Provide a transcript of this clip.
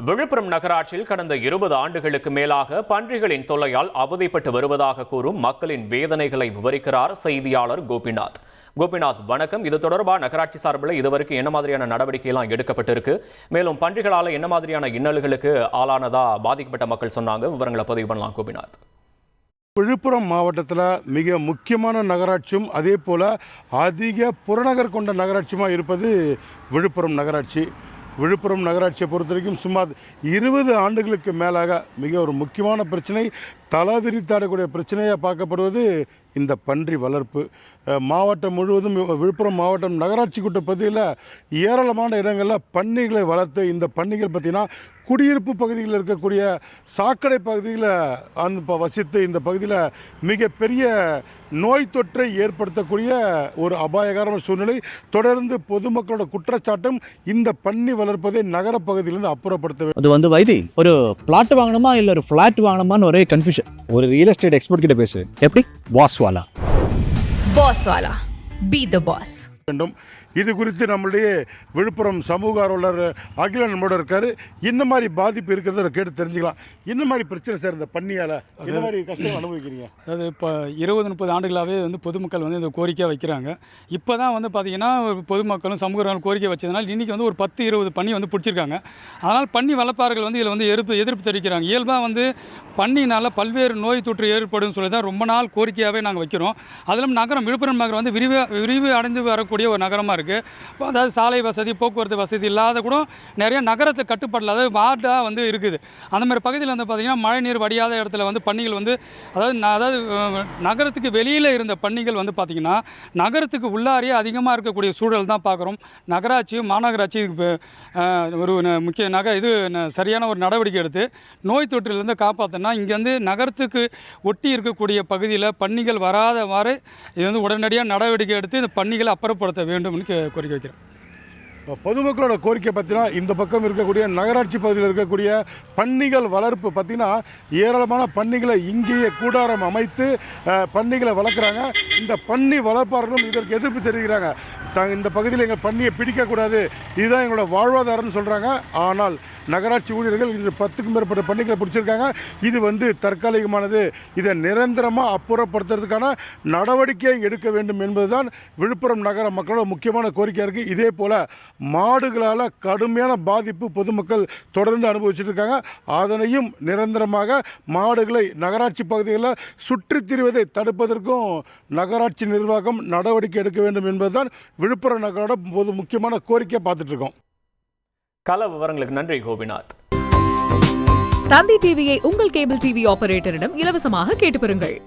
விழுப்புரம் நகராட்சியில் கடந்த 20 ஆண்டுகளுக்கு மேலாக பன்றிகளின் தொல்லையால் அவதிப்பட்டு வருவதாக கூறும் மக்களின் வேதனைகளை விவரிக்கிறார் செய்தியாளர் கோபிநாத். கோபிநாத், வணக்கம். இது தொடர்பாக நகராட்சி சார்பில் இதுவரைக்கும் என்ன மாதிரியான நடவடிக்கை எல்லாம் எடுக்கப்பட்டிருக்கு? மேலும் பன்றிகளால் என்ன மாதிரியான இன்னல்களுக்கு ஆளானதா பாதிக்கப்பட்ட மக்கள் சொன்னாங்க? விவரங்களை பதிவு பண்ணலாம் கோபிநாத். விழுப்புரம் மாவட்டத்தில் மிக முக்கியமான நகராட்சியும் அதே போல் அதிக புறநகர் கொண்ட நகராட்சியுமாக இருப்பது விழுப்புரம் நகராட்சி. விழுப்புரம் நகராட்சியை பொறுத்த வரைக்கும் சுமார் 20 ஆண்டுகளுக்கு மேலாக மிக ஒரு முக்கியமான பிரச்சனை, தலவிரித்தாடக்கூடிய பிரச்சனையாக பார்க்கப்படுவது இந்த பன்றி வளர்ப்பு. மாவட்டம் முழுவதும் விழுப்புரம் மாவட்டம் நகராட்சிக்குட்ட பகுதியில் ஏராளமான இடங்களில் பன்னிகளை வளர்த்து இந்த பன்னிகள் பார்த்திங்கன்னா குடியிருப்பு பகுதியில் இருக்கக்கூடிய சாக்கடை பகுதியில் வசித்து இந்த பகுதியில் மிகப்பெரிய நோய் தொற்றை ஏற்படுத்தக்கூடிய ஒரு அபாயகரமான சூழ்நிலை. தொடர்ந்து பொதுமக்களோட குற்றச்சாட்டும் இந்த பன்னி வளர்ப்பதை நகரப்பகுதியிலிருந்து அப்புறப்படுத்த வேண்டும். அது வைத்தி ஒரு பிளாட் வாங்கணுமா இல்லை ஒரு ஃப்ளாட் வாங்கணுமான்னு ஒரே கன்ஃபியூஷன். ஒரு ரியல் எஸ்டேட் எக்ஸ்பர்ட் கிட்ட பேசு. எப்படி? பாஸ்வாலா பி தி பாஸ் வேண்டும். இது குறித்து நம்மளுடைய விழுப்புரம் சமூக ஆர்வலர் அகிலன் நம்மளோட இருக்காரு. என்ன மாதிரி பாதிப்பு இருக்கிறத கேட்டு தெரிஞ்சுக்கலாம். என்ன மாதிரி பிரச்சனை சார் இந்த பன்னியால் என்ன மாதிரி கஷ்டம் அனுபவிக்கிறீங்க? அதாவது இப்போ 20-30 ஆண்டுகளாகவே பொதுமக்கள் இந்த கோரிக்கையாக வைக்கிறாங்க. இப்போ தான் பார்த்திங்கன்னா பொதுமக்களும் சமூக கோரிக்கை வச்சதுனால இன்றைக்கி ஒரு 10-20 பன்னி பிடிச்சிருக்காங்க. அதனால் பன்னி வளர்ப்பார்கள் இதில் எதிர்ப்பு தெரிவிக்கிறாங்க. இயல்பாக பன்னினால் பல்வேறு நோய் தொற்று ஏற்படும் சொல்லி தான் ரொம்ப நாள் கோரிக்கையாகவே நாங்கள் வைக்கிறோம். அதிலும் நகரம் விழுப்புரம் நகரம் விரிவு அடைந்து வரக்கூடிய ஒரு நகரமாக இருக்குது. அதாவது சாலை வசதி, போக்குவரத்து வசதி இல்லாத கூட நிறைய நகரத்தை கட்டுப்பாடில், அதாவது வார்டாக இருக்குது. அந்த மாதிரி பகுதியில் பார்த்திங்கன்னா மழை நீர் வடியாத இடத்துல பன்னிகள் அதாவது நகரத்துக்கு வெளியில் இருந்த பன்னிகள் பார்த்திங்கன்னா நகரத்துக்கு உள்ளாரியே அதிகமாக இருக்கக்கூடிய சூழல் தான் பார்க்குறோம். நகராட்சியும் மாநகராட்சி இதுக்கு ஒரு முக்கிய சரியான ஒரு நடவடிக்கை எடுத்து நோய் தொற்றிலிருந்து காப்பாற்றினா இங்கேருந்து நகரத்துக்கு ஒட்டி இருக்கக்கூடிய பகுதியில் பன்னிகள் வராதவாறு இது உடனடியாக நடவடிக்கை எடுத்து இந்த பன்னிகளை அப்புறப்படுத்த வேண்டும்னு கோரிக்கை வைக்கிறேன். பொதுமக்களோட கோரிக்கை பார்த்தீங்கன்னா இந்த பக்கம் இருக்கக்கூடிய நகராட்சி பகுதியில் இருக்கக்கூடிய பன்னிகள் வளர்ப்பு பார்த்தீங்கன்னா ஏராளமான பன்னிகளை இங்கேயே கூடாரம் அமைத்து பன்னிகளை வளர்க்குறாங்க. இந்த பன்னி வளர்ப்பாளர்களும் இதற்கு எதிர்ப்பு தெரிவிக்கிறாங்க. இந்த பகுதியில் எங்கள் பன்னியை பிடிக்கக்கூடாது, இதுதான் எங்களோட வாழ்வாதாரம்னு சொல்கிறாங்க. ஆனால் நகராட்சி ஊழியர்கள் இன்று 10க்கும் மேற்பட்ட பன்னிகளை பிடிச்சிருக்காங்க. இது தற்காலிகமானது, இதை நிரந்தரமாக அப்புறப்படுத்துறதுக்கான நடவடிக்கை எடுக்க வேண்டும் என்பதுதான் விழுப்புரம் நகர மக்களோட முக்கியமான கோரிக்கையாக இருக்குது. இதே போல் மாடுகளால் கடுமையான பாதிப்பு பொதுமக்கள் தொடர்ந்து அனுபவிச்சுட்டு இருக்காங்க. அதனையும் நிரந்தரமாக மாடுகளை நகராட்சி பகுதிகளில் சுற்றித் திரிவதை தடுப்பதற்கும் நகராட்சி நிர்வாகம் நடவடிக்கை எடுக்க வேண்டும் என்பதுதான் விழுப்புரம் நகரோட பொது முக்கியமான கோரிக்கையை பார்த்துட்டு இருக்கோம். கள விவரங்களுக்கு நன்றி கோபிநாத். தந்தி டிவியை உங்கள் கேபிள் டிவி ஆபரேட்டரிடம் இலவசமாக கேட்டு பெறுங்கள்.